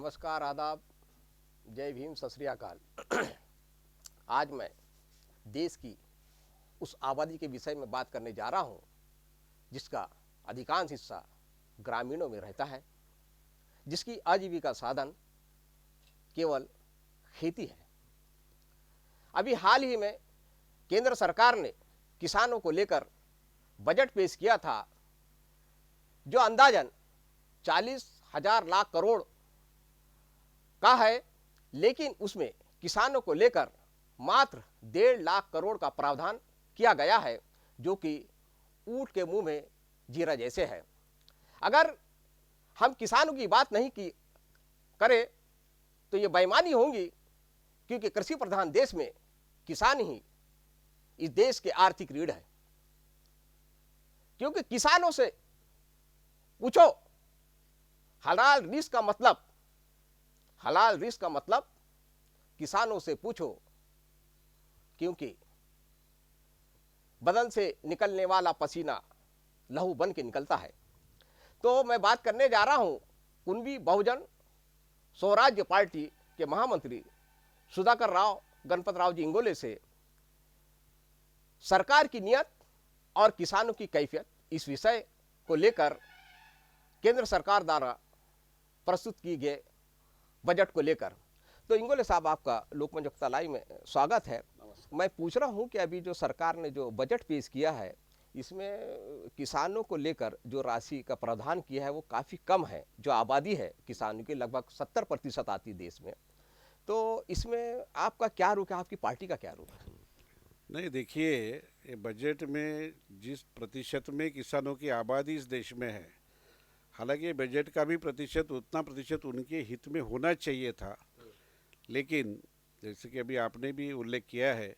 नमस्कार, आदाब, जय भीम, सत श्री अकाल। आज मैं देश की उस आबादी के विषय में बात करने जा रहा हूं जिसका अधिकांश हिस्सा ग्रामीणों में रहता है, जिसकी आजीविका साधन केवल खेती है। अभी हाल ही में केंद्र सरकार ने किसानों को लेकर बजट पेश किया था, जो अंदाजन 40,000 लाख करोड़ का है, लेकिन उसमें किसानों को लेकर मात्र 1.5 लाख करोड़ का प्रावधान किया गया है, जो कि ऊंट के मुंह में जीरा जैसे है। अगर हम किसानों की बात नहीं की करें तो ये बेईमानी होगी, क्योंकि कृषि प्रधान देश में किसान ही इस देश के आर्थिक रीढ़ है। क्योंकि किसानों से पूछो, हलाल रिस्क का मतलब किसानों से पूछो, क्योंकि बदन से निकलने वाला पसीना लहू बन के निकलता है। तो मैं बात करने जा रहा हूं कुणबी बहुजन स्वराज्य पार्टी के महामंत्री सुधाकर राव गणपत राव जी इंगोले से सरकार की नीयत और किसानों की कैफियत, इस विषय को लेकर केंद्र सरकार द्वारा प्रस्तुत किए गए बजट को लेकर। तो इंगोले साहब, आपका लोकमंच वक्ता लाइव में स्वागत है। मैं पूछ रहा हूं कि अभी जो सरकार ने जो बजट पेश किया है, इसमें किसानों को लेकर जो राशि का प्रावधान किया है वो काफ़ी कम है। जो आबादी है किसानों की लगभग 70% आती है देश में। तो इसमें आपका क्या रुख है, आपकी पार्टी का क्या रुख है? नहीं, देखिए, ये बजट में जिस प्रतिशत में किसानों की आबादी इस देश में है, हालांकि बजट का भी उतना प्रतिशत उनके हित में होना चाहिए था, लेकिन जैसे कि अभी आपने भी उल्लेख किया है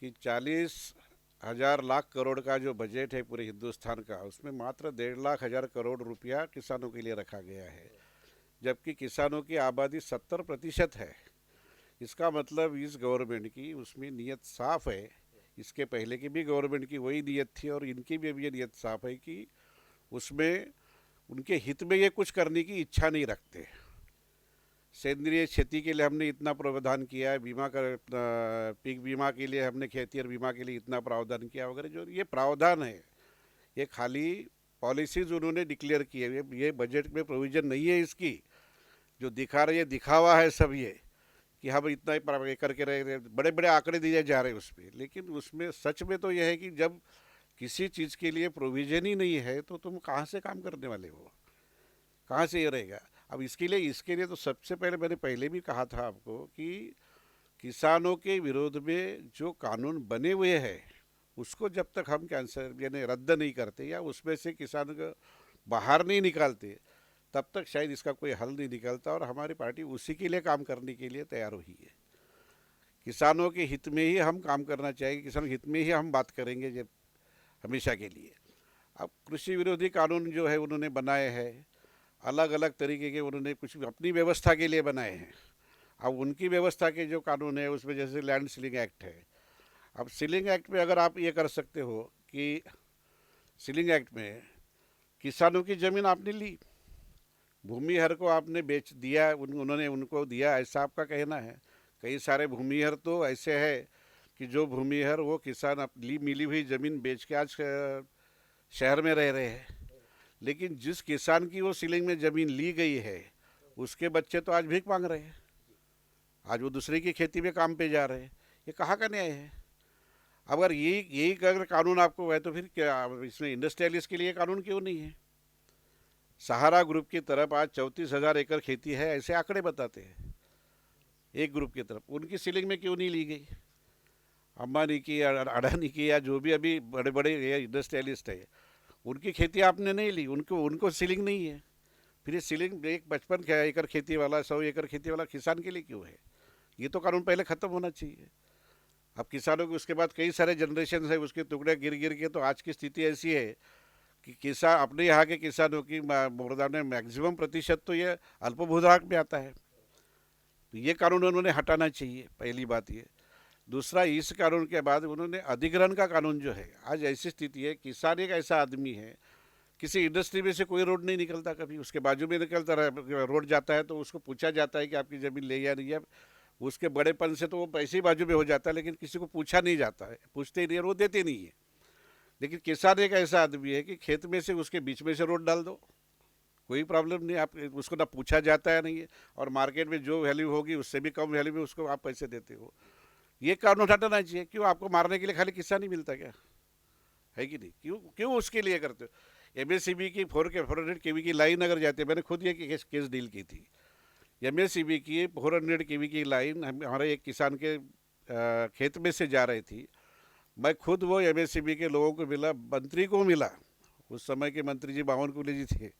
कि 40,000 लाख करोड़ का जो बजट है पूरे हिंदुस्तान का, उसमें मात्र 1.5 लाख करोड़ रुपया किसानों के लिए रखा गया है, जबकि किसानों की आबादी 70% है। इसका मतलब इस गवर्नमेंट की उसमें नीयत साफ है। इसके पहले की भी गवर्नमेंट की वही नीयत थी और इनकी भी अभी ये नीयत साफ है कि उसमें उनके हित में ये कुछ करने की इच्छा नहीं रखते। सेंद्रीय खेती के लिए हमने इतना प्रावधान किया है, पीक बीमा के लिए हमने खेती और बीमा के लिए इतना प्रावधान किया वगैरह। जो ये प्रावधान है ये खाली पॉलिसीज उन्होंने डिक्लेयर की है, ये बजट में प्रोविज़न नहीं है इसकी। जो दिखा रही है दिखावा है सब, ये कि हम इतना ही करके रहे, बड़े बड़े आंकड़े दिए जा रहे हैं उस पर, लेकिन उसमें सच में तो यह है कि जब किसी चीज़ के लिए प्रोविज़न ही नहीं है तो तुम कहाँ से काम करने वाले हो, कहाँ से ये रहेगा। अब इसके लिए तो सबसे पहले मैंने पहले भी कहा था आपको कि किसानों के विरोध में जो कानून बने हुए हैं उसको जब तक हम कैंसिल यानी रद्द नहीं करते या उसमें से किसानों को बाहर नहीं निकालते, तब तक शायद इसका कोई हल नहीं निकलता। और हमारी पार्टी उसी के लिए काम करने के लिए तैयार हुई है। किसानों के हित में ही हम काम करना चाहेंगे, किसानों के हित में ही हम बात करेंगे जब हमेशा के लिए। अब कृषि विरोधी कानून जो है उन्होंने बनाए हैं, अलग अलग तरीके के उन्होंने कुछ अपनी व्यवस्था के लिए बनाए हैं। अब उनकी व्यवस्था के जो कानून है उसमें जैसे लैंड सीलिंग एक्ट है। अब सीलिंग एक्ट में अगर आप ये कर सकते हो कि सीलिंग एक्ट में किसानों की ज़मीन आपने ली, भूमिहर को आपने बेच दिया, उन्होंने उनको दिया, ऐसा आपका कहना है। कई सारे भूमिहर तो ऐसे है कि जो भूमिहर वो किसान मिली हुई ज़मीन बेच के आज शहर में रह रहे हैं, लेकिन जिस किसान की वो सीलिंग में ज़मीन ली गई है उसके बच्चे तो आज भीख मांग रहे हैं, आज वो दूसरे की खेती में काम पे जा रहे हैं। ये कहाँ का न्याय है? अगर यही अगर कानून आपको है तो फिर क्या इसमें इंडस्ट्रियलिस्ट के लिए कानून क्यों नहीं है? सहारा ग्रुप की तरफ आज 34,000 एकड़ खेती है, ऐसे आंकड़े बताते हैं एक ग्रुप की तरफ। उनकी सीलिंग में क्यों नहीं ली गई? अंबानी की या अडानी की या जो भी अभी बड़े बड़े इंडस्ट्रियलिस्ट है, उनकी खेती आपने नहीं ली, उनको सीलिंग नहीं है। फिर ये सीलिंग एक 55 एकड़ खेती वाला 100 एकड़ खेती वाला किसान के लिए क्यों है? ये तो कानून पहले ख़त्म होना चाहिए। अब किसानों के उसके बाद कई सारे जनरेशन है, उसके टुकड़े गिर गिर के तो आज की स्थिति ऐसी है कि किसान अपने यहाँ के किसानों की में मैक्सिमम प्रतिशत तो ये अल्पभूधारक में आता है। तो ये कानून उन्होंने हटाना चाहिए, पहली बात ये। दूसरा, इस कानून के बाद उन्होंने अधिग्रहण का कानून जो है, आज ऐसी स्थिति है किसान एक ऐसा आदमी है किसी इंडस्ट्री में से कोई रोड नहीं निकलता, कभी उसके बाजू में निकलता रहा रोड जाता है तो उसको पूछा जाता है कि आपकी ज़मीन ले या नहीं है। उसके बड़ेपन से तो वो पैसे ही बाजू में हो जाता है, लेकिन किसी को पूछा नहीं जाता है, पूछते ही नहीं है, वो देते नहीं है। लेकिन किसान एक ऐसा आदमी है कि खेत में से उसके बीच में से रोड डाल दो, कोई प्रॉब्लम नहीं, आप उसको ना पूछा जाता है नहीं है, और मार्केट में जो वैल्यू होगी उससे भी कम वैल्यू में उसको आप पैसे देते हो। ये कानून हटाना चाहिए। क्यों आपको मारने के लिए खाली किसान ही मिलता क्या है कि नहीं? क्यों क्यों उसके लिए करते हो? एमएससीबी की 400 केवी की लाइन अगर जाती है, मैंने खुद ये केस डील की थी। एमएससीबी की 400 केवी की लाइन हमारे एक किसान के खेत में से जा रही थी। मैं खुद वो एमएससीबी के लोगों को मिला, मंत्री को मिला, उस समय के मंत्री जी बावनकुले जी थे,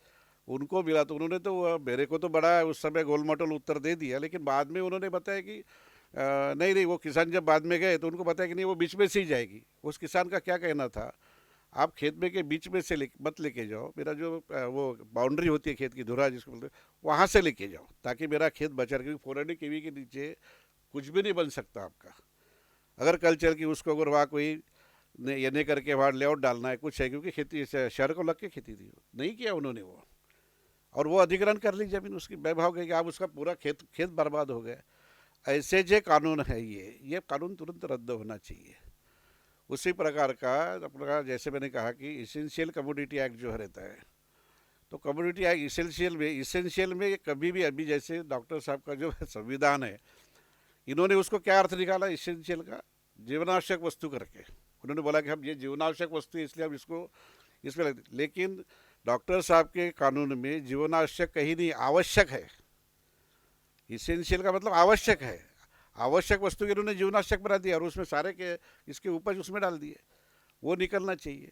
उनको मिला। तो उन्होंने तो मेरे को तो बड़ा उस समय गोल मटोल उत्तर दे दिया, लेकिन बाद में उन्होंने बताया कि नहीं नहीं, वो किसान जब बाद में गए तो उनको बताया कि नहीं, वो बीच में से ही जाएगी। उस किसान का क्या कहना था, आप खेत में के बीच में से मत लेके जाओ, मेरा जो वो बाउंड्री होती है खेत की, धुरा जिसको बोलते हैं, वहाँ से लेके जाओ ताकि मेरा खेत बचा रहे, क्योंकि 400 केवी के नीचे कुछ भी नहीं बन सकता आपका। अगर कल चल के उसको अगर वहाँ कोई ये नहीं करके वहाँ लेआउट डालना है, कुछ है, क्योंकि खेती शहर को लग के खेती थी, नहीं किया उन्होंने वो, और वो अधिग्रहण कर ली जमीन उसकी, वैभव गई, आप उसका पूरा खेत बर्बाद हो गया। ऐसे जो कानून है ये कानून तुरंत रद्द होना चाहिए। उसी प्रकार का अपना, जैसे मैंने कहा कि इसेंशियल कमोडिटी एक्ट जो रहता है, तो कमोडिटी एक्ट इसेंशियल में कभी भी, अभी जैसे डॉक्टर साहब का जो संविधान है, इन्होंने उसको क्या अर्थ निकाला इसेंशियल का, जीवनावश्यक वस्तु करके। उन्होंने बोला कि हम ये जीवनावश्यक वस्तु है इसलिए हम इसको इसमें लगते, लेकिन डॉक्टर साहब के कानून में जीवनावश्यक कहीं नहीं, आवश्यक है। इसेंशियल का मतलब आवश्यक है, आवश्यक वस्तु के उन्होंने जीवनावश्यक बना दिया, और उसमें सारे के इसके उपज उसमें डाल दिए, वो निकलना चाहिए।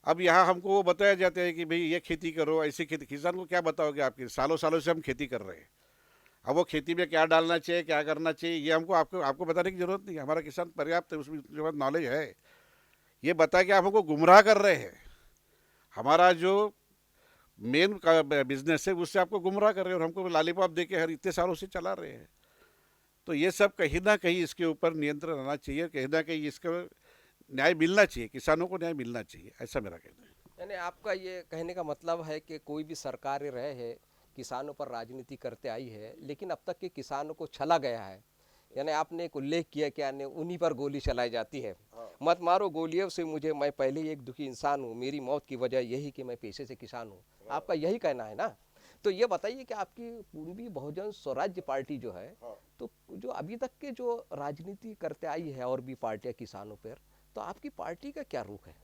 अब यहाँ हमको वो बताया जाता है कि भाई ये खेती करो, ऐसी खेती, किसान को क्या बताओगे? आपके सालों सालों से हम खेती कर रहे हैं, अब वो खेती में क्या डालना चाहिए, क्या करना चाहिए, ये हमको आपको बताने की जरूरत नहीं है। हमारा किसान पर्याप्त है, उसमें जो नॉलेज है, ये बता के आप हमको गुमराह कर रहे हैं। हमारा जो मेन का बिजनेस है उससे आपको गुमराह कर रहे हैं, और हमको लॉलीपॉप दे के हर इतने सालों से चला रहे हैं। तो ये सब कहीं ना कहीं इसके ऊपर नियंत्रण आना चाहिए, कहीं ना कहीं इसका न्याय मिलना चाहिए, किसानों को न्याय मिलना चाहिए, ऐसा मेरा कहना है। यानी आपका ये कहने का मतलब है कि कोई भी सरकार रहे है किसानों पर राजनीति करते आई है, लेकिन अब तक के किसानों को छला गया है। यानी आपने एक उल्लेख किया कि यानी उन्हीं पर गोली चलाई जाती है, मत मारो गोलियों से मुझे, मैं पहले ही एक दुखी इंसान हूँ, मेरी मौत की वजह यही कि मैं पेशे से किसान हूँ। आपका यही कहना है ना? तो ये बताइए कि आपकी पूर्वी बहुजन स्वराज्य पार्टी जो है, तो जो अभी तक के जो राजनीति करते आई है और भी पार्टियां किसानों पर, तो आपकी पार्टी का क्या रुख है?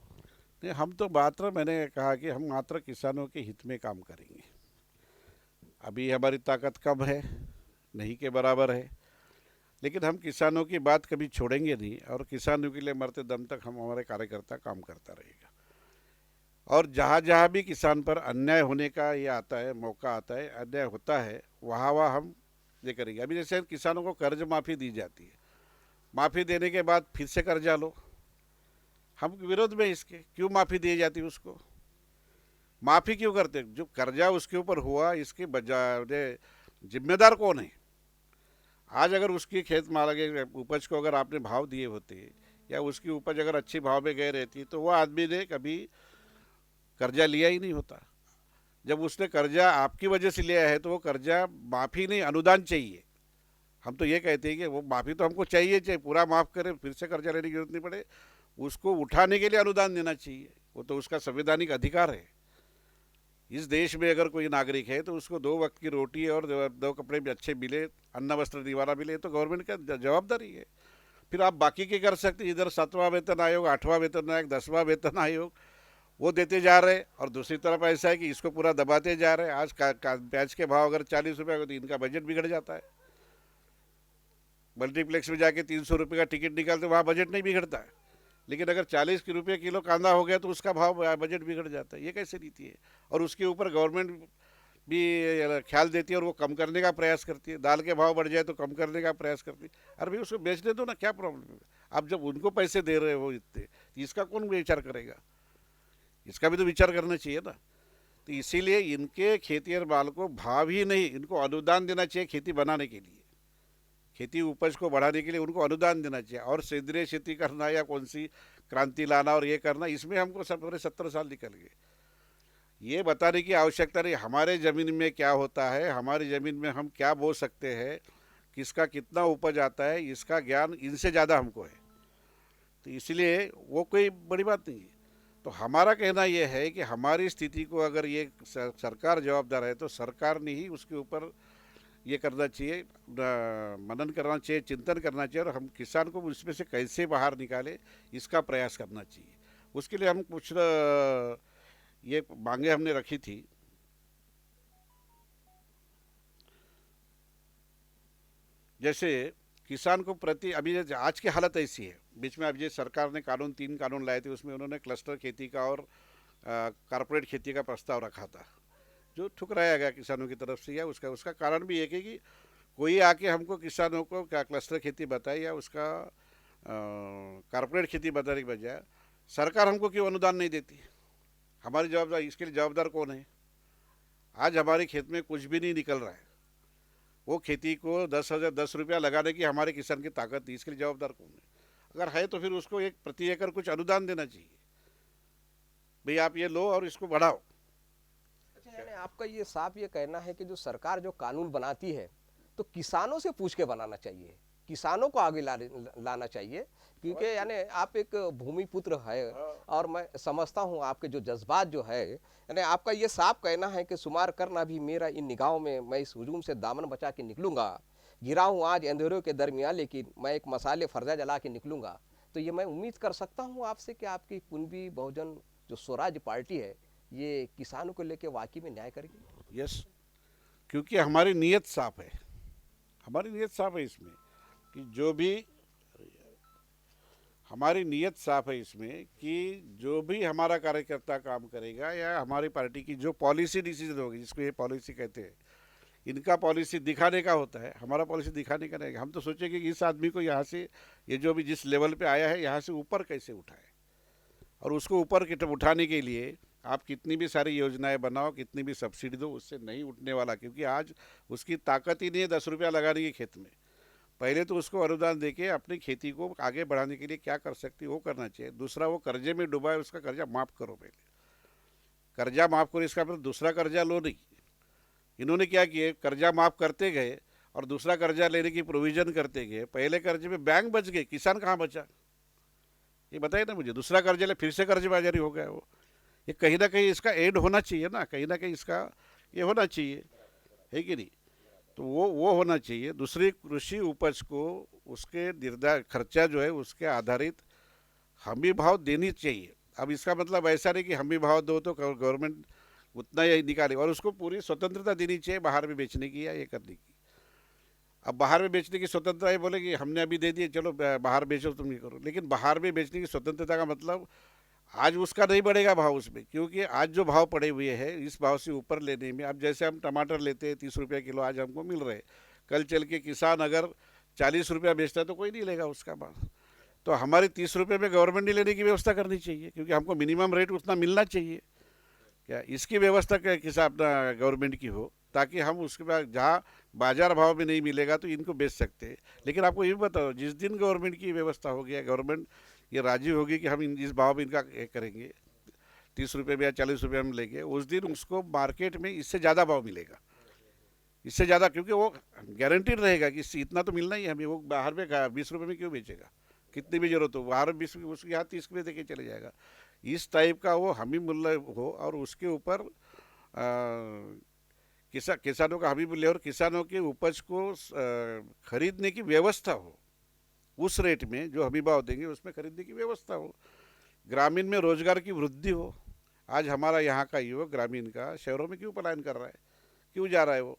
नहीं, हम तो मात्र, मैंने कहा कि हम मात्र किसानों के हित में काम करेंगे। अभी हमारी ताकत कम है, नहीं के बराबर है, लेकिन हम किसानों की बात कभी छोड़ेंगे नहीं, और किसानों के लिए मरते दम तक हम, हमारे कार्यकर्ता काम करता रहेगा। और जहाँ जहाँ भी किसान पर अन्याय होने का ये आता है, मौका आता है, अन्याय होता है, वहाँ वहाँ हम ये करेंगे। अभी जैसे किसानों को कर्ज माफ़ी दी जाती है, माफ़ी देने के बाद फिर से कर्जा लो, हम विरोध में इसके, क्यों माफ़ी दी जाती है उसको? माफ़ी क्यों करते? जो कर्जा उसके ऊपर हुआ, इसके बजाय जिम्मेदार कौन है? आज अगर उसकी खेत माल के उपज को अगर आपने भाव दिए होते, या उसकी उपज अगर अच्छी भाव में गए रहती, तो वो आदमी ने कभी कर्जा लिया ही नहीं होता। जब उसने कर्जा आपकी वजह से लिया है, तो वो कर्जा माफ़ी नहीं, अनुदान चाहिए। हम तो ये कहते हैं कि वो माफ़ी तो हमको चाहिए, पूरा माफ़ करें, फिर से कर्जा लेने की जरूरत नहीं पड़े, उसको उठाने के लिए अनुदान देना चाहिए, वो तो उसका संवैधानिक अधिकार है। इस देश में अगर कोई नागरिक है तो उसको 2 वक्त की रोटी और 2 कपड़े भी अच्छे मिले, अन्न वस्त्र निवारा मिले, तो गवर्नमेंट का जवाबदारी है। फिर आप बाकी के कर सकते, इधर 7वां वेतन आयोग, 8वां वेतन आयोग, 10वां वेतन आयोग वो देते जा रहे, और दूसरी तरफ ऐसा है कि इसको पूरा दबाते जा रहे हैं। आज प्याज के भाव अगर 40 रुपये हो तो इनका बजट बिगड़ जाता है। मल्टीप्लेक्स में जाके 300 रुपये का टिकट निकालते, वहाँ बजट नहीं बिगड़ता है, लेकिन अगर 40 रुपये किलो कांदा हो गया तो उसका भाव, बजट बिगड़ जाता है। ये कैसे नीति है? और उसके ऊपर गवर्नमेंट भी ख्याल देती है और वो कम करने का प्रयास करती है। दाल के भाव बढ़ जाए तो कम करने का प्रयास करती है। अरे भाई उसको बेचने दो ना, क्या प्रॉब्लम है? आप जब उनको पैसे दे रहे हो इतने, तो इसका कौन विचार करेगा? इसका भी तो विचार करना चाहिए ना। तो इसीलिए इनके खेती और माल को भाव ही नहीं, इनको अनुदान देना चाहिए खेती बनाने के लिए, खेती उपज को बढ़ाने के लिए उनको अनुदान देना चाहिए। और सेंद्रीय खेती करना या कौन सी क्रांति लाना और ये करना, इसमें हमको सब पूरे 70 साल निकल गए। ये बताने की आवश्यकता नहीं हमारे ज़मीन में क्या होता है, हमारी ज़मीन में हम क्या बो सकते हैं, किसका कितना उपज आता है, इसका ज्ञान इनसे ज़्यादा हमको है। तो इसलिए वो कोई बड़ी बात नहीं है। तो हमारा कहना यह है कि हमारी स्थिति को अगर ये सरकार जवाबदार है तो सरकार ने ही उसके ऊपर ये करना चाहिए, मनन करना चाहिए, चिंतन करना चाहिए और हम किसान को इसमें से कैसे बाहर निकाले इसका प्रयास करना चाहिए। उसके लिए हम कुछ ये मांगे हमने रखी थी। जैसे किसान को प्रति अभी आज की हालत ऐसी है, बीच में अभी सरकार ने 3 कानून लाए थे, उसमें उन्होंने क्लस्टर खेती का और कारपोरेट खेती का प्रस्ताव रखा था, जो ठुकराया गया किसानों की तरफ से। या उसका उसका कारण भी एक है कि कोई आके हमको किसानों को क्या क्लस्टर खेती बताए या उसका कारपोरेट खेती बताने के बजाय सरकार हमको क्यों अनुदान नहीं देती। हमारी जवाबदारी, इसके लिए जवाबदार कौन है? आज हमारे खेत में कुछ भी नहीं निकल रहा है, वो खेती को 10 रुपया लगाने की हमारे किसान की ताकत नहीं, इसके लिए जवाबदार कौन है? अगर है तो फिर उसको एक प्रति एकड़ कुछ अनुदान देना चाहिए, भाई आप ये लो और इसको बढ़ाओ। अच्छा, यानी आपका ये साफ ये कहना है कि जो सरकार जो कानून बनाती है तो किसानों से पूछ के बनाना चाहिए, किसानों को आगे लाना चाहिए, क्योंकि यानी आप एक भूमिपुत्र है और मैं समझता हूँ आपके जो जज्बात जो है, यानी आपका ये साफ कहना है कि शुमार करना भी मेरा इन निगाहों में, मैं इस हुजूम से दामन बचा के निकलूंगा, गिरा हूँ आज अंधेरों के दरमियान लेकिन मैं एक मसाले फर्जा जला के निकलूंगा। तो ये मैं उम्मीद कर सकता हूँ आपसे कि आपकी कुनबी बहुजन जो स्वराज पार्टी है ये किसानों को लेकर वाकई में न्याय करेगी। यस, क्योंकि हमारी नीयत साफ है, हमारी नीयत साफ है इसमें कि जो भी हमारी नीयत साफ है इसमें कि जो भी हमारा कार्यकर्ता काम करेगा या हमारी पार्टी की जो पॉलिसी डिसीजन होगी, जिसको ये पॉलिसी कहते हैं, इनका पॉलिसी दिखाने का होता है, हमारा पॉलिसी दिखाने का नहीं। हम तो सोचेंगे कि इस आदमी को यहाँ से, ये जो भी जिस लेवल पे आया है, यहाँ से ऊपर कैसे उठाए, और उसको ऊपर उठाने के लिए आप कितनी भी सारी योजनाएं बनाओ, कितनी भी सब्सिडी दो, उससे नहीं उठने वाला, क्योंकि आज उसकी ताकत ही नहीं है 10 रुपया लगाने की खेत में। पहले तो उसको अनुदान देके अपनी खेती को आगे बढ़ाने के लिए क्या कर सकती है वो करना चाहिए। दूसरा, वो कर्जे में डूबा है, उसका कर्जा माफ़ करो, पहले कर्जा माफ़ करो, इसका मतलब दूसरा कर्जा लो नहीं। इन्होंने क्या किया, कर्जा माफ़ करते गए और दूसरा कर्जा लेने की प्रोविज़न करते गए। पहले कर्जे में बैंक बच गए, किसान कहाँ बचा, ये बताइए ना मुझे। दूसरा कर्जा ले, फिर से कर्जबाजारी हो गया वो। ये कहीं ना कहीं इसका एंड होना चाहिए ना, कहीं ना कहीं इसका ये होना चाहिए, है कि नहीं? तो वो होना चाहिए। दूसरी, कृषि उपज को उसके निर्धारित खर्चा जो है उसके आधारित हमी भाव देनी चाहिए। अब इसका मतलब ऐसा नहीं कि हमी भाव दो तो गवर्नमेंट उतना ही निकाले, और उसको पूरी स्वतंत्रता देनी चाहिए बाहर में बेचने की या ये करने की। अब बाहर में बेचने की स्वतंत्रता ये बोले कि हमने अभी दे दिए, चलो बाहर बेचो, तुम ये करो, लेकिन बाहर में बेचने की स्वतंत्रता का मतलब आज उसका नहीं बढ़ेगा भाव उसमें, क्योंकि आज जो भाव पड़े हुए हैं इस भाव से ऊपर लेने में, अब जैसे हम टमाटर लेते हैं 30 रुपये किलो आज हमको मिल रहे, कल चल के किसान अगर 40 रुपया बेचता है तो कोई नहीं लेगा उसका भाव। तो हमारी 30 रुपये में गवर्नमेंट ने लेने की व्यवस्था करनी चाहिए, क्योंकि हमको मिनिमम रेट उतना मिलना चाहिए। क्या इसकी व्यवस्था क्या किसान अपना गवर्नमेंट की हो, ताकि हम उसके बाद जहाँ बाजार भाव में नहीं मिलेगा तो इनको बेच सकते हैं। लेकिन आपको ये भी बताओ, जिस दिन गवर्नमेंट की व्यवस्था हो गया, गवर्नमेंट ये राजी होगी कि हम इस भाव में इनका करेंगे, 30 रुपये में या 40 रुपये में लेंगे, उस दिन उसको मार्केट में इससे ज़्यादा भाव मिलेगा, इससे ज़्यादा, क्योंकि वो गारंटीड रहेगा कि इससे इतना तो मिलना ही हमें। वो बाहर में 20 रुपये में क्यों बेचेगा, कितनी भी जरूरत हो, बाहर 20 उसके यहाँ 30 रुपये दे के चले जाएगा। इस टाइप का वो हमी मूल्य हो और उसके ऊपर किसानों का हमी मूल्य और किसानों के उपज को खरीदने की व्यवस्था हो, उस रेट में जो हमी भाव देंगे उसमें खरीदने की व्यवस्था हो। ग्रामीण में रोजगार की वृद्धि हो। आज हमारा यहाँ का युवक ग्रामीण का शहरों में क्यों पलायन कर रहा है, क्यों जा रहा है वो?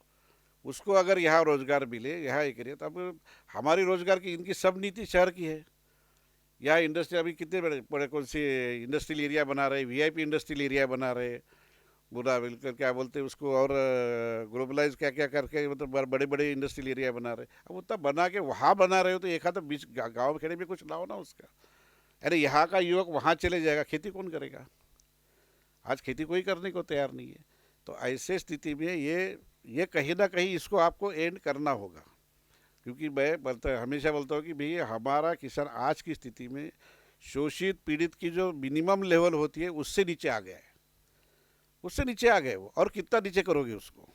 उसको अगर यहाँ रोजगार मिले, यहाँ एक करिए, तब हमारी रोजगार की, इनकी सब नीति शहर की है। यहाँ इंडस्ट्री अभी कितने बड़े बड़े कौन से इंडस्ट्रियल एरिया बना रहे, वीआईपी इंडस्ट्रियल एरिया बना रहे, बुरा बिल्कुल क्या बोलते हैं उसको, और ग्लोबलाइज क्या क्या करके, मतलब बड़े बड़े इंडस्ट्रियल एरिया बना रहे। अब उतना बना के वहाँ बना रहे हो तो एक आध बीच गाँव खेड़े में कुछ लाओ ना उसका। अरे यहाँ का युवक वहाँ चले जाएगा, खेती कौन करेगा? आज खेती कोई करने को तैयार नहीं है। तो ऐसे स्थिति में ये कहीं ना कहीं इसको आपको एंड करना होगा, क्योंकि मैं हमेशा बोलता हूँ कि भैया हमारा किसान आज की स्थिति में शोषित पीड़ित की जो मिनिमम लेवल होती है उससे नीचे आ गया है। उससे नीचे आ गए वो, और कितना नीचे करोगे उसको,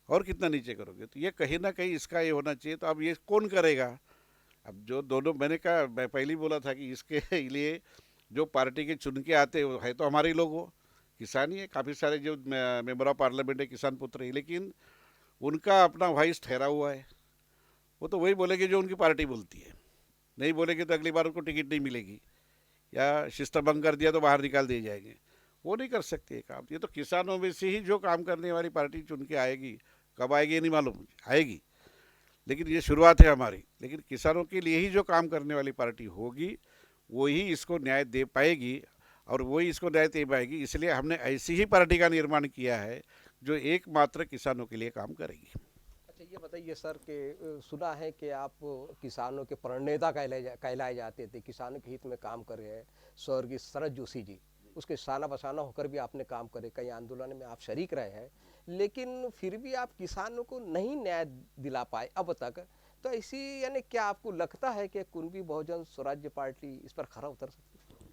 और कितना नीचे करोगे? तो ये कहीं ना कहीं इसका ये होना चाहिए। तो अब ये कौन करेगा? अब जो दोनों, मैंने कहा, मैं पहले ही बोला था कि इसके लिए जो पार्टी के चुन के आते हो है तो हमारे ही लोग हो, किसान ही है, काफ़ी सारे जो मेंबर ऑफ पार्लियामेंट है किसान पुत्र है, लेकिन उनका अपना वॉइस ठहरा हुआ है। वो तो वही बोलेंगे जो उनकी पार्टी बोलती है, नहीं बोलेंगे तो अगली बार उनको टिकट नहीं मिलेगी, या शिष्ट भंग कर दिया तो बाहर निकाल दिए जाएंगे। वो नहीं कर सकते ये काम। ये तो किसानों में से ही जो काम करने वाली पार्टी चुन के आएगी, कब आएगी ये नहीं मालूम, आएगी, लेकिन ये शुरुआत है हमारी। लेकिन किसानों के लिए ही जो काम करने वाली पार्टी होगी वो ही इसको न्याय दे पाएगी, और वही इसको न्याय दे पाएगी। इसलिए हमने ऐसी ही पार्टी का निर्माण किया है जो एकमात्र किसानों के लिए काम करेगी। अच्छा, ये बताइए सर कि सुना है कि आप किसानों के प्रणेता कहलाए जाते थे, किसानों के हित में काम कर रहे हैं। स्वर्गीय शरद जोशी जी, उसके शाना बशाना होकर भी आपने काम करे, कई आंदोलन में आप शरीक रहे हैं, लेकिन फिर भी आप किसानों को नहीं न्याय दिला पाए अब तक। तो ऐसी यानी क्या आपको लगता है कि कुणबी बहुजन स्वराज्य पार्टी इस पर खरा उतर सकती है?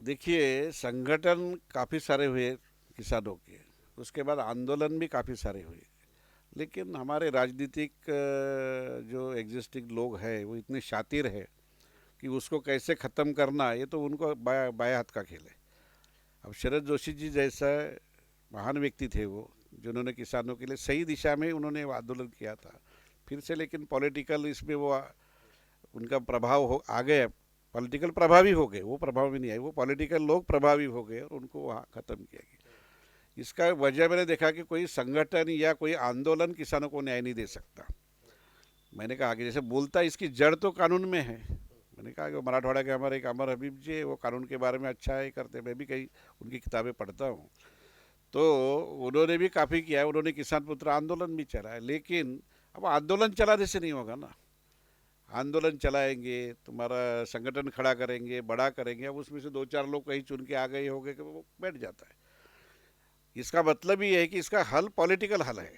देखिए, संगठन काफ़ी सारे हुए किसानों के, उसके बाद आंदोलन भी काफ़ी सारे हुए, लेकिन हमारे राजनीतिक जो एग्जिस्टिंग लोग हैं वो इतने शातिर हैं कि उसको कैसे ख़त्म करना, ये तो उनको बाएं हाथ का खेल है। अब शरद जोशी जी जैसा महान व्यक्ति थे वो, जिन्होंने किसानों के लिए सही दिशा में उन्होंने वो आंदोलन किया था फिर से, लेकिन पॉलिटिकल इसमें वो उनका प्रभाव हो आ गए, पॉलिटिकल प्रभावी हो गए, वो प्रभाव में नहीं आए, वो पॉलिटिकल लोग प्रभावी हो गए और उनको वहाँ ख़त्म किया गया। इसका वजह मैंने देखा कि कोई संगठन या कोई आंदोलन किसानों को न्याय नहीं दे सकता। मैंने कहा कि जैसे बोलता इसकी जड़ तो कानून में है। मैंने कहा कि मराठवाड़ा के हमारे एक अमर हबीब जी, वो कानून के बारे में अच्छा है करते, मैं भी कई उनकी किताबें पढ़ता हूँ, तो उन्होंने भी काफ़ी किया है, उन्होंने किसान पुत्र आंदोलन भी चलाया। लेकिन अब आंदोलन चलाने से नहीं होगा ना, आंदोलन चलाएंगे, तुम्हारा संगठन खड़ा करेंगे, बड़ा करेंगे, अब उसमें से दो चार लोग कहीं चुन के आ गए होंगे कि वो बैठ जाता है। इसका मतलब ये है कि इसका हल पॉलिटिकल हल है,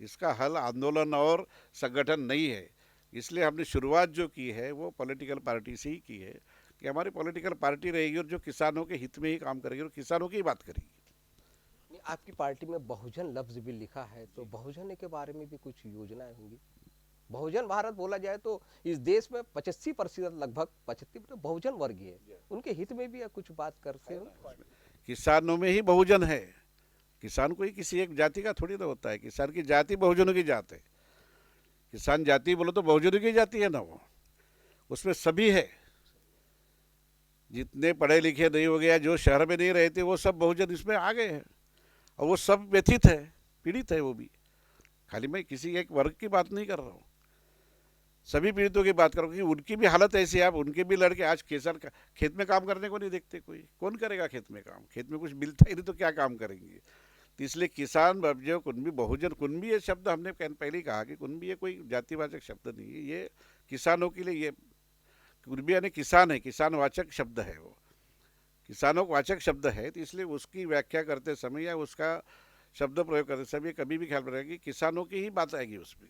इसका हल आंदोलन और संगठन नहीं है। इसलिए हमने शुरुआत जो की है वो पॉलिटिकल पार्टी से ही की है कि हमारी पॉलिटिकल पार्टी रहेगी और जो किसानों के हित में ही काम करेगी और किसानों की ही बात करेगी। नहीं, आपकी पार्टी में बहुजन लफ्ज भी लिखा है, तो बहुजन के बारे में भी कुछ योजनाएं होंगी। बहुजन भारत बोला जाए तो इस देश में 85% लगभग 75% बहुजन वर्ग ही है, उनके हित में भी कुछ बात करते हो? किसानों में ही बहुजन है। किसान कोई किसी एक जाति का थोड़ी ना होता है, किसान की जाति बहुजनों की जात है। किसान जाति बोलो तो बहुजनों की जाति है ना, वो उसमें सभी है, जितने पढ़े लिखे नहीं हो गया, जो शहर में नहीं रहते, वो सब बहुजन इसमें आ गए हैं, और वो सब व्यथित है, पीड़ित है। वो भी खाली मैं किसी एक वर्ग की बात नहीं कर रहा हूँ, सभी पीड़ितों की बात कर रहा हूँ, क्योंकि उनकी भी हालत ऐसी है। आप उनके भी लड़के आज खेत में काम करने को नहीं देखते, कोई कौन करेगा खेत में काम, खेत में कुछ मिलता ही नहीं तो क्या काम करेंगे। तो इसलिए किसान जो कुणबी बहुजन, कुणबी ये शब्द हमने पहले ही कहा कि कुणबी ये कोई जातिवाचक शब्द नहीं है, ये किसानों के लिए, ये कुणबी यानी किसान है, किसानवाचक शब्द है, वो किसानों वाचक शब्द है। तो इसलिए उसकी व्याख्या करते समय या उसका शब्द प्रयोग करते समय कभी भी ख्याल में रखेगी किसानों की ही बात आएगी उसमें,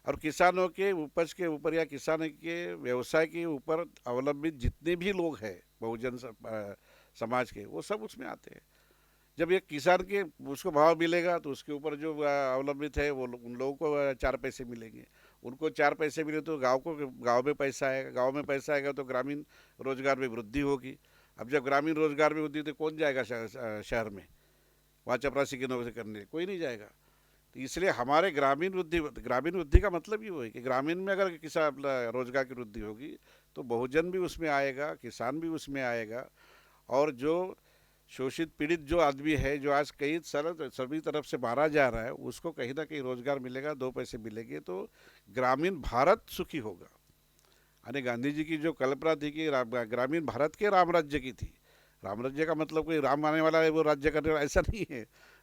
और किसानों के उपज के ऊपर या किसान के व्यवसाय के ऊपर अवलंबित जितने भी लोग हैं बहुजन समाज के, वो सब उसमें आते हैं। जब एक किसान के उसको भाव मिलेगा तो उसके ऊपर जो अवलंबित है वो उन लोगों को 4 पैसे मिलेंगे, उनको 4 पैसे मिले तो गांव में पैसा आएगा, गांव में पैसा आएगा तो ग्रामीण रोजगार में वृद्धि होगी। अब जब ग्रामीण रोजगार में वृद्धि तो कौन जाएगा शहर में, वहाँ चपरासी की नौकरी करने, कोई नहीं जाएगा। तो इसलिए हमारे ग्रामीण वृद्धि का मतलब ये है कि ग्रामीण में अगर किसान रोजगार की वृद्धि होगी तो बहुजन भी उसमें आएगा, किसान भी उसमें आएगा, और जो शोषित पीड़ित जो आदमी है, जो आज कई सभी तरफ से मारा जा रहा है, उसको कहीं ना कहीं रोजगार मिलेगा, 2 पैसे मिलेंगे, तो ग्रामीण भारत सुखी होगा। यानी गांधी जी की जो कल्पना थी कि ग्रामीण भारत के राम राज्य की थी। राम राज्य का मतलब कोई राम आने वाला है वो राज्य करने वाला, ऐसा नहीं है।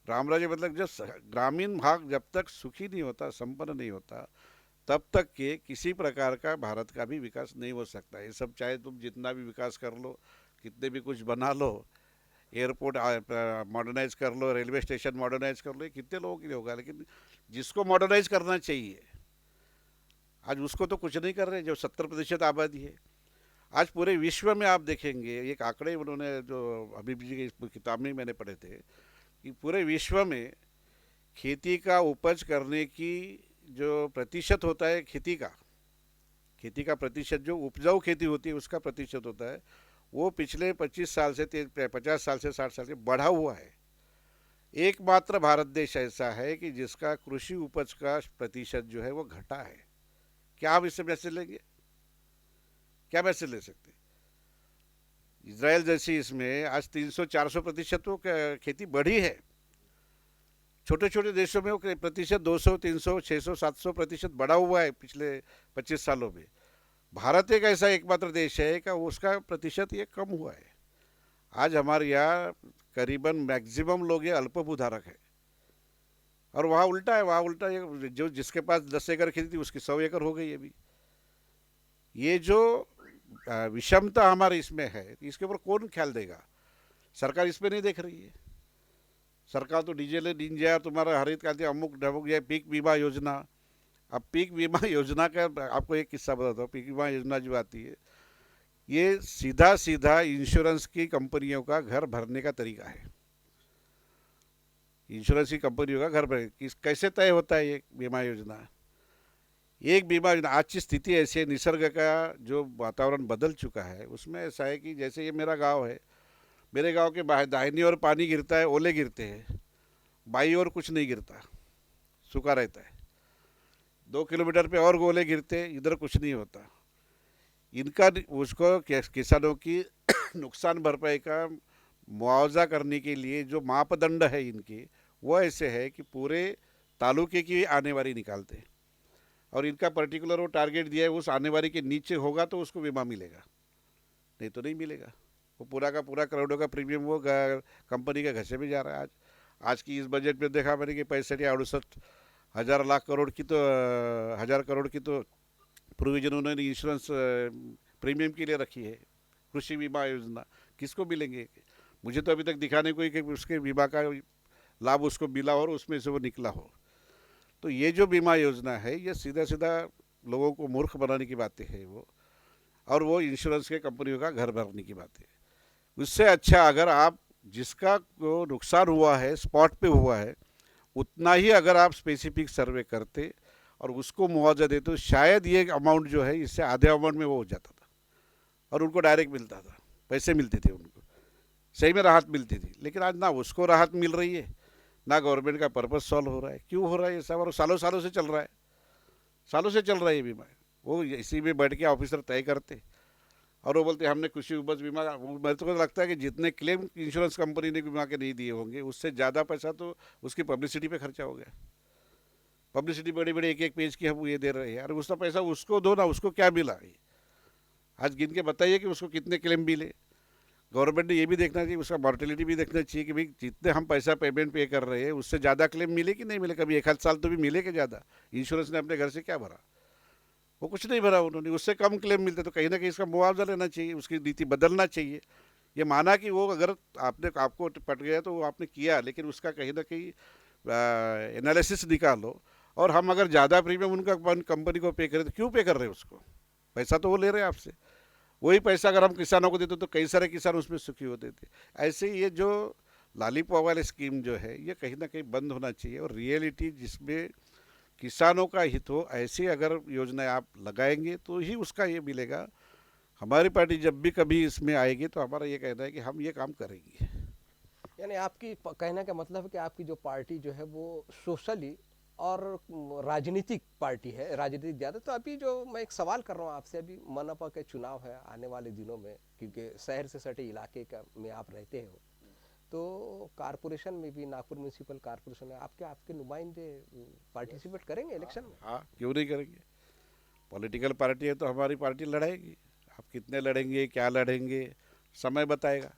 राम राज्य मतलब जो ग्रामीण भाग जब तक सुखी नहीं होता, संपन्न नहीं होता, तब तक के किसी प्रकार का भारत का भी विकास नहीं हो सकता। ये सब चाहे तुम जितना भी विकास कर लो, कितने भी कुछ बना लो, एयरपोर्ट मॉडर्नाइज कर लो, रेलवे स्टेशन मॉडर्नाइज कर लो, ये कितने लोगों के लिए होगा, लेकिन जिसको मॉडर्नाइज करना चाहिए आज उसको तो कुछ नहीं कर रहे, जो 70% आबादी है। आज पूरे विश्व में आप देखेंगे, एक आंकड़े उन्होंने जो हबीब जी की किताब में मैंने पढ़े थे कि पूरे विश्व में खेती का उपज करने की जो प्रतिशत होता है खेती का प्रतिशत, जो उपजाऊ खेती होती है उसका प्रतिशत होता है, वो पिछले 25 साल से 50 साल से 60 साल से बढ़ा हुआ है। एकमात्र भारत देश ऐसा है कि जिसका कृषि उपज का प्रतिशत जो है वो घटा है। क्या आप इससे मैसेज लेंगे? क्या मैसेज ले सकते? इजराइल जैसी इसमें आज 300-400% तो खेती बढ़ी है। छोटे छोटे देशों में वो प्रतिशत 200, 300, 600, 700% बढ़ा हुआ है पिछले 25 सालों में। भारत एक ऐसा एकमात्र देश है कि उसका प्रतिशत ये कम हुआ है। आज हमारे यहाँ करीबन मैक्सिमम लोग ये अल्पभूधारक है, और वहाँ उल्टा है। वहाँ उल्टा ये जो जिसके पास 10 एकड़ खेती थी उसकी 100 एकड़ हो गई अभी। ये जो विषमता हमारे इसमें है, इसके ऊपर कौन ख्याल देगा? सरकार इस पर नहीं देख रही है। सरकार तो डीजल निंजा, तुम्हारा हरित क्रांति, अमुक ढमुक, ये पीक बीमा योजना। अब पीक बीमा योजना का आपको एक किस्सा बताता हूँ। पीक बीमा योजना जो आती है, ये सीधा सीधा इंश्योरेंस की कंपनियों का घर भरने का तरीका है। इंश्योरेंस की कंपनियों का घर भरने कैसे तय होता है ये बीमा योजना? एक बीमा योजना, आज की स्थिति ऐसी है, निसर्ग का जो वातावरण बदल चुका है उसमें ऐसा है कि जैसे ये मेरा गांव है, मेरे गांव के बाहर दाहिनी ओर पानी गिरता है, ओले गिरते हैं, बाई ओर कुछ नहीं गिरता, सूखा रहता है। 2 किलोमीटर पे और ओले गिरते, इधर कुछ नहीं होता। इनका उसको किसानों की नुकसान भरपाई का मुआवजा करने के लिए जो मापदंड है इनके, वो ऐसे है कि पूरे तालुके की आनेवारी निकालते हैं, और इनका पर्टिकुलर वो टारगेट दिया है, उस आनेवारी के नीचे होगा तो उसको बीमा मिलेगा, नहीं तो नहीं मिलेगा। वो पूरा का पूरा करोड़ों का प्रीमियम वो कंपनी के घसे में जा रहा है। आज की इस बजट में देखा मैंने कि 65-68 हज़ार लाख करोड़ की तो 1000 करोड़ की तो प्रोविजन उन्होंने इंश्योरेंस प्रीमियम के लिए रखी है। कृषि बीमा योजना किसको मिलेंगे? मुझे तो अभी तक दिखाने को ही कि उसके बीमा का लाभ उसको मिला हो और उसमें से वो निकला हो। तो ये जो बीमा योजना है, ये सीधा सीधा लोगों को मूर्ख बनाने की बातें है वो, और वो इंश्योरेंस के कंपनियों का घर भरने की बातें। उससे अच्छा अगर आप जिसका को नुकसान हुआ है स्पॉट पे हुआ है, उतना ही अगर आप स्पेसिफिक सर्वे करते और उसको मुआवजा देते, तो शायद ये अमाउंट जो है इससे आधे अमाउंट में वो हो जाता था, और उनको डायरेक्ट मिलता था, पैसे मिलते थे, उनको सही में राहत मिलती थी। लेकिन आज ना उसको राहत मिल रही है, ना गवर्नमेंट का पर्पस सॉल्व हो रहा है। क्यों हो रहा है ये सब? और सालों सालों से चल रहा है, सालों से चल रहा है ये बीमा। वो इसी में बैठ के ऑफिसर तय करते, और वो बोलते हमने कृषि उपज बीमा। मेरे को लगता है कि जितने क्लेम इंश्योरेंस कंपनी ने बीमा के नहीं दिए होंगे, उससे ज़्यादा पैसा तो उसकी पब्लिसिटी पे खर्चा हो गया। पब्लिसिटी बड़ी बड़ी एक एक पेज की हम ये दे रहे हैं यार, उसका पैसा उसको दो ना, उसको क्या मिला है? आज गिन के बताइए कि उसको कितने क्लेम मिले। गवर्नमेंट ने ये भी देखना चाहिए, उसका मॉर्टेलिटी भी देखना चाहिए कि भाई जितने हम पैसा पेमेंट पे कर रहे हैं उससे ज़्यादा क्लेम मिले कि नहीं मिले। कभी एक आध साल तो भी मिले कि ज़्यादा? इंश्योरेंस ने अपने घर से क्या भरा? वो कुछ नहीं भरा उन्होंने, उससे कम क्लेम मिलते। तो कहीं ना कहीं इसका मुआवजा लेना चाहिए, उसकी नीति बदलना चाहिए। ये माना कि वो अगर आपको पट गया तो वो आपने किया, लेकिन उसका कहीं ना कहीं एनालिसिस निकालो। और हम अगर ज़्यादा प्रीमियम उनका कंपनी को पे करें तो क्यों पे कर रहे हैं उसको? पैसा तो वो ले रहे हैं आपसे। वही पैसा अगर हम किसानों को देते तो कई सारे किसान उसमें सुखी होते थे। ऐसे ये जो लॉलीपॉप वाली स्कीम जो है, ये कहीं ना कहीं बंद होना चाहिए, और रियलिटी जिसमें किसानों का हित हो, ऐसी अगर योजनाएं आप लगाएंगे तो ही उसका ये मिलेगा। हमारी पार्टी जब भी कभी इसमें आएगी तो हमारा ये कहना है कि हम ये काम करेंगे। यानी आपकी कहने का मतलब है कि आपकी जो पार्टी जो है वो सोशली और राजनीतिक पार्टी है, राजनीतिक ज़्यादा। तो अभी जो मैं एक सवाल कर रहा हूँ आपसे, अभी मनपा के चुनाव है आने वाले दिनों में, क्योंकि शहर से सटे इलाके का में आप रहते हो, तो कारपोरेशन में भी, नागपुर म्यूनसिपल कारपोरेशन में आपके नुमाइंदे पार्टिसिपेट करेंगे इलेक्शन में? हाँ, क्यों नहीं करेंगे? पॉलिटिकल पार्टी है तो हमारी पार्टी लड़ाएगी। आप कितने लड़ेंगे, क्या लड़ेंगे, समय बताएगा।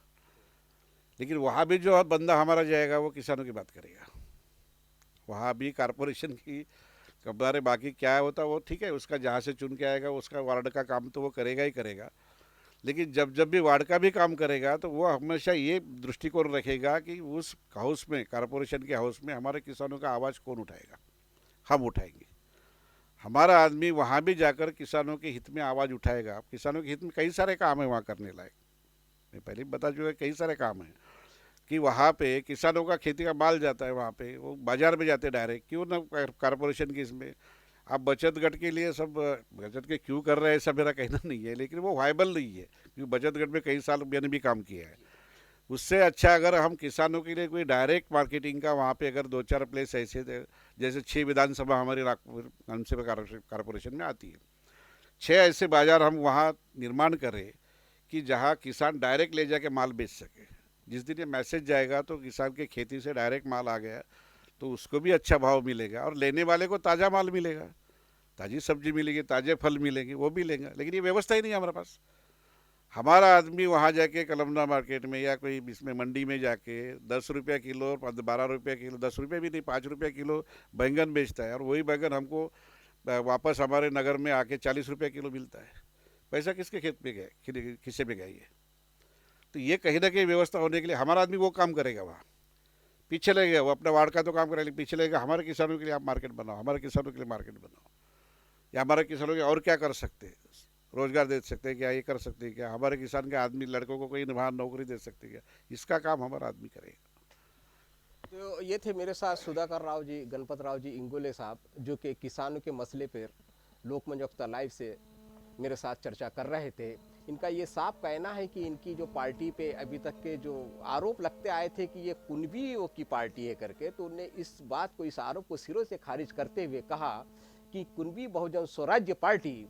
लेकिन वहाँ भी जो बंदा हमारा जाएगा वो किसानों की बात करेगा। वहाँ भी कारपोरेशन की कबारे बाकी क्या होता वो ठीक है, उसका जहाँ से चुन के आएगा उसका वार्ड का काम तो वो करेगा ही करेगा। लेकिन जब जब भी वार्ड का भी काम करेगा तो वो हमेशा ये दृष्टिकोण रखेगा कि उस हाउस में, कारपोरेशन के हाउस में हमारे किसानों का आवाज़ कौन उठाएगा? हम उठाएंगे। हमारा आदमी वहाँ भी जाकर किसानों के हित में आवाज़ उठाएगा। किसानों के हित में कई सारे काम है वहाँ करने लायक। मैं पहले बता चुका, कई सारे काम हैं। कि वहाँ पे किसानों का खेती का माल जाता है, वहाँ पे वो बाजार में जाते डायरेक्ट, क्यों ना कारपोरेशन की इसमें आप बचत गट के लिए सब बचत के क्यों कर रहे हैं, ऐसा मेरा कहना नहीं है, लेकिन वो वायबल नहीं है, क्योंकि बचत गट में कई साल मैंने भी काम किया है। उससे अच्छा अगर हम किसानों के लिए कोई डायरेक्ट मार्केटिंग का वहाँ पे अगर 2-4 प्लेस ऐसे थे, जैसे 6 विधानसभा हमारी मुंसिपल कारपोरेशन में आती है, 6 ऐसे बाजार हम वहाँ निर्माण करें कि जहाँ किसान डायरेक्ट ले जाके माल बेच सके। जिस दिन ये मैसेज जाएगा तो किसान के खेती से डायरेक्ट माल आ गया तो उसको भी अच्छा भाव मिलेगा और लेने वाले को ताज़ा माल मिलेगा, ताज़ी सब्जी मिलेगी, ताज़े फल मिलेंगे, वो भी लेंगे। लेकिन ये व्यवस्था ही नहीं है हमारे पास। हमारा आदमी वहाँ जाके कलमना मार्केट में या कोई इसमें मंडी में जाके 10 रुपये किलो, 12 रुपये किलो, 10 रुपये भी नहीं, 5 रुपये किलो बैंगन बेचता है, और वही बैंगन हमको वापस हमारे नगर में आके 40 रुपये किलो मिलता है। पैसा किसके खेत में गए, खिस्से में गई है? तो ये कहीं ना कहीं व्यवस्था होने के लिए हमारा आदमी वो काम करेगा, वहाँ पीछे लगेगा, वो अपना वार्ड का तो काम करेगा, लेकिन पीछे लगेगा हमारे किसानों के लिए आप मार्केट बनाओ, हमारे किसानों के लिए मार्केट बनाओ, या हमारे किसानों के और क्या कर सकते हैं, रोजगार दे सकते हैं क्या, ये कर सकते हैं क्या, हमारे किसान के आदमी लड़कों को कोई वहाँ नौकरी दे सकते हैं क्या, इसका काम हमारा आदमी करेगा। तो ये थे मेरे साथ सुधाकर राव जी, गणपत राव जी इंगोले साहब, जो कि किसानों के मसले पर लोकमंच वक्ता लाइव से मेरे साथ चर्चा कर रहे थे। इनका ये साफ कहना है कि इनकी जो पार्टी पे अभी तक के जो आरोप लगते आए थे कि ये कुनबियों की पार्टी है करके, तो उन्हें इस बात को, इस आरोप को सिरों से खारिज करते हुए कहा कि कुनबी बहुजन स्वराज्य पार्टी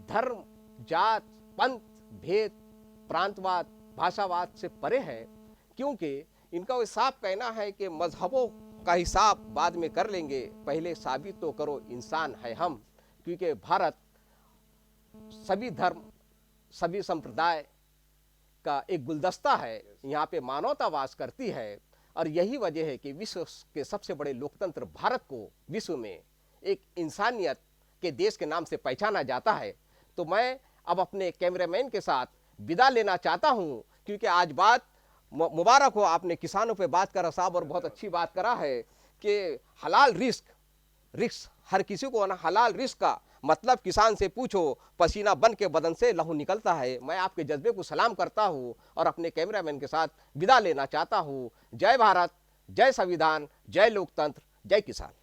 धर्म, जात, पंथ, भेद, प्रांतवाद, भाषावाद से परे है, क्योंकि इनका वो साफ कहना है कि मजहबों का हिसाब बाद में कर लेंगे, पहले साबित तो करो इंसान है हम, क्योंकि भारत सभी धर्म, सभी संप्रदाय का एक गुलदस्ता है, यहाँ पे मानवता वास करती है, और यही वजह है कि विश्व के सबसे बड़े लोकतंत्र भारत को विश्व में एक इंसानियत के देश के नाम से पहचाना जाता है। तो मैं अब अपने कैमरामैन के साथ विदा लेना चाहता हूँ, क्योंकि आज बात मुबारक हो, आपने किसानों पे बात करा साहब, और बहुत अच्छी बात करा है कि हलाल रिस्क हर किसी को ना, हलाल रिस्क का मतलब किसान से पूछो, पसीना बन के बदन से लहू निकलता है। मैं आपके जज्बे को सलाम करता हूँ और अपने कैमरामैन के साथ विदा लेना चाहता हूँ। जय भारत, जय संविधान, जय लोकतंत्र, जय किसान।